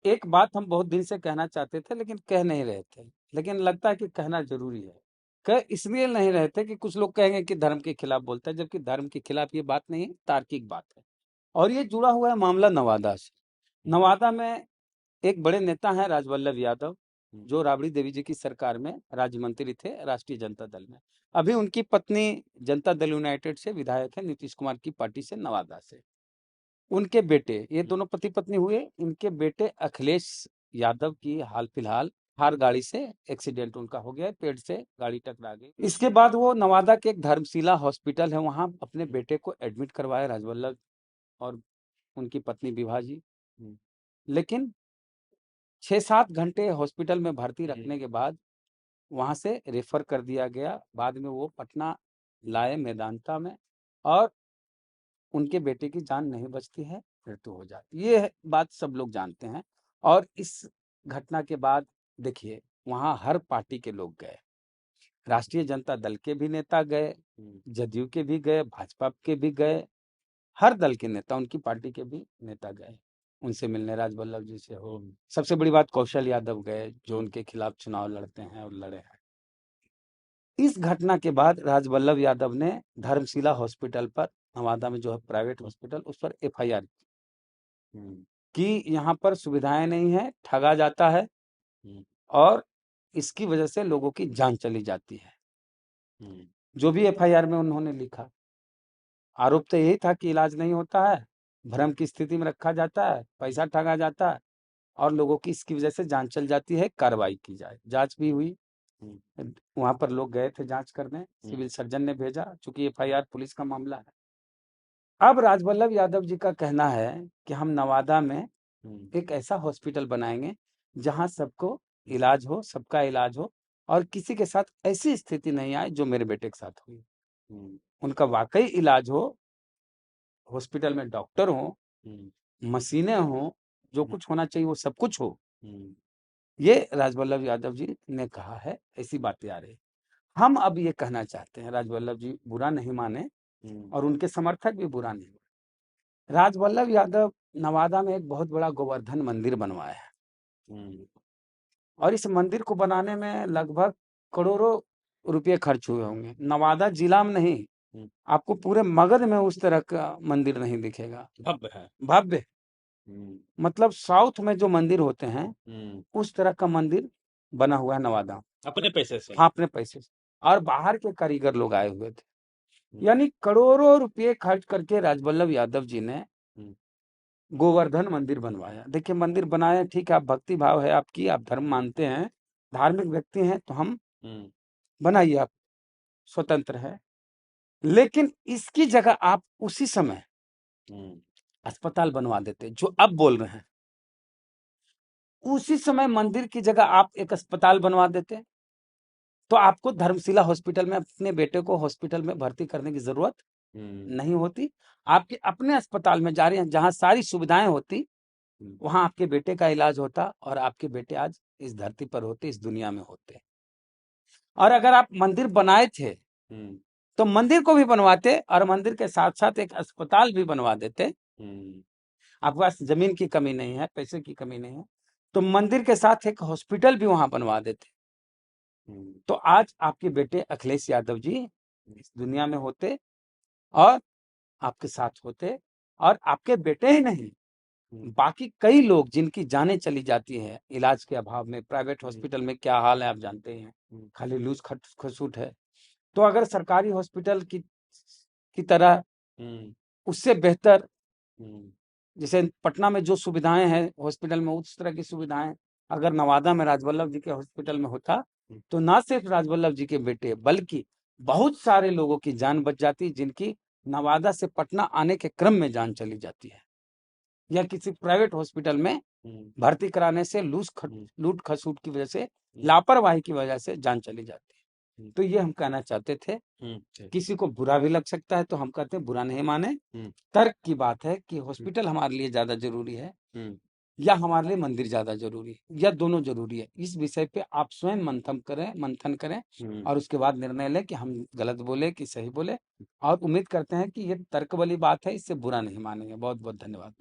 एक बात हम बहुत दिन से कहना चाहते थे लेकिन कह नहीं रहे थे, लेकिन लगता है कि कहना जरूरी है। कह इसलिए नहीं रहे थे कि कुछ लोग कहेंगे कि धर्म के खिलाफ बोलता है, जबकि धर्म के खिलाफ ये बात नहीं है, तार्किक बात है। और ये जुड़ा हुआ है मामला नवादा से। नवादा में एक बड़े नेता हैं राजवल्लभ यादव, जो राबड़ी देवी जी की सरकार में राज्य मंत्री थे राष्ट्रीय जनता दल में। अभी उनकी पत्नी जनता दल यूनाइटेड से विधायक है, नीतीश कुमार की पार्टी से, नवादा से। उनके बेटे, ये दोनों पति पत्नी हुए, इनके बेटे अखिलेश यादव की हाल फिलहाल थार गाड़ी से एक्सीडेंट उनका हो गया है, पेड़ से गाड़ी टकरा गई। इसके बाद वो नवादा के एक धर्मशिला हॉस्पिटल है, वहां अपने बेटे को एडमिट करवाए राजवल्लभ और उनकी पत्नी विभा जी। लेकिन 6-7 घंटे हॉस्पिटल में भर्ती रखने के बाद वहां से रेफर कर दिया गया। बाद में वो पटना लाए मेदांता में, और उनके बेटे की जान नहीं बचती है, मृत्यु हो जाती है। ये बात सब लोग जानते हैं। और इस घटना के बाद देखिए, वहां हर पार्टी के लोग गए, राष्ट्रीय जनता दल के भी नेता गए, जदयू के भी गए, भाजपा के भी गए, हर दल के नेता, उनकी पार्टी के भी नेता गए उनसे मिलने, राजवल्लभ जी से हो। सबसे बड़ी बात, कौशल यादव गए, जो उनके खिलाफ चुनाव लड़ते हैं और लड़े हैं। इस घटना के बाद राजवल्लभ यादव ने धर्मशिला हॉस्पिटल पर, नवादा में जो है प्राइवेट हॉस्पिटल, उस पर एफआईआर कि यहाँ पर सुविधाएं नहीं है, ठगा जाता है और इसकी वजह से लोगों की जान चली जाती है। जो भी एफआईआर में उन्होंने लिखा, आरोप तो यही था कि इलाज नहीं होता है, भ्रम की स्थिति में रखा जाता है, पैसा ठगा जाता है और लोगों की इसकी वजह से जान चल जाती है, कार्रवाई की जाए। जांच भी हुई, वहां पर लोग गए थे जांच करने, सिविल सर्जन ने भेजा, चूंकि एफआईआर पुलिस का मामला है। अब राजवल्लभ यादव जी का कहना है कि हम नवादा में एक ऐसा हॉस्पिटल बनाएंगे जहां सबको इलाज हो, सबका इलाज हो, और किसी के साथ ऐसी स्थिति नहीं आए जो मेरे बेटे के साथ हुई। उनका वाकई इलाज हो, हॉस्पिटल में डॉक्टर हो, मशीनें हो, जो कुछ होना चाहिए वो सब कुछ हो। ये राजवल्लभ यादव जी ने कहा है, ऐसी बातें आ रही। हम अब ये कहना चाहते हैं, राजवल्लभ जी बुरा नहीं माने और उनके समर्थक भी बुरा नहीं माने। राजवल्लभ यादव नवादा में एक बहुत बड़ा गोवर्धन मंदिर बनवाया है, और इस मंदिर को बनाने में लगभग करोड़ों रुपए खर्च हुए होंगे। नवादा जिला में नहीं, आपको पूरे मगध में उस तरह का मंदिर नहीं दिखेगा। भव्य है, भव्य। मतलब साउथ में जो मंदिर होते हैं, उस तरह का मंदिर बना हुआ है नवादा, अपने पैसे से। हाँ, अपने पैसे से, और बाहर के कारीगर लोग आए हुए थे। यानी करोड़ों रुपए खर्च करके राजवल्लभ यादव जी ने गोवर्धन मंदिर बनवाया। देखिए, मंदिर बनाया, ठीक है, आप भक्ति भाव है आपकी, आप धर्म मानते हैं, धार्मिक व्यक्ति हैं, तो हम बनाइए, आप स्वतंत्र है। लेकिन इसकी जगह आप उसी समय अस्पताल बनवा देते, जो अब बोल रहे हैं, उसी समय मंदिर की जगह आप एक अस्पताल बनवा देते, तो आपको धर्मशिला हॉस्पिटल में अपने बेटे को हॉस्पिटल में भर्ती करने की जरूरत नहीं होती। आपके अपने अस्पताल में जा रहे हैं, जहां सारी सुविधाएं होती, वहां आपके बेटे का इलाज होता, और आपके बेटे आज इस धरती पर होते, इस दुनिया में होते। और अगर आप मंदिर बनाए थे तो मंदिर को भी बनवाते, और मंदिर के साथ साथ एक अस्पताल भी बनवा देते। आपके पास जमीन की कमी नहीं है, पैसे की कमी नहीं है, तो मंदिर के साथ एक हॉस्पिटल भी वहां बनवा देते। तो आज आपके बेटे अखिलेश यादव जी इस दुनिया में होते, और आपके साथ होते, और आपके बेटे ही नहीं, बाकी कई लोग जिनकी जानें चली जाती है इलाज के अभाव में। प्राइवेट हॉस्पिटल में क्या हाल है आप जानते हैं, खाली लूज खसूट है। तो अगर सरकारी हॉस्पिटल की तरह उससे बेहतर, जैसे पटना में जो सुविधाएं हैं हॉस्पिटल में, उस तरह की सुविधाएं अगर नवादा में राजवल्लभ जी के हॉस्पिटल में होता, तो ना सिर्फ राजवल्लभ जी के बेटे बल्कि बहुत सारे लोगों की जान बच जाती, जिनकी नवादा से पटना आने के क्रम में जान चली जाती है, या किसी प्राइवेट हॉस्पिटल में भर्ती कराने से लूट खसूट की वजह से, लापरवाही की वजह से जान चली जाती है। तो ये हम कहना चाहते थे। किसी को बुरा भी लग सकता है, तो हम कहते हैं बुरा नहीं माने। तर्क की बात है कि हॉस्पिटल हमारे लिए ज्यादा जरूरी है या हमारे लिए मंदिर ज्यादा जरूरी है, या दोनों जरूरी है। इस विषय पे आप स्वयं मंथन करें और उसके बाद निर्णय लें कि हम गलत बोले कि सही बोले। और उम्मीद करते हैं कि ये तर्क वाली बात है, इससे बुरा नहीं मानेंगे। बहुत बहुत धन्यवाद।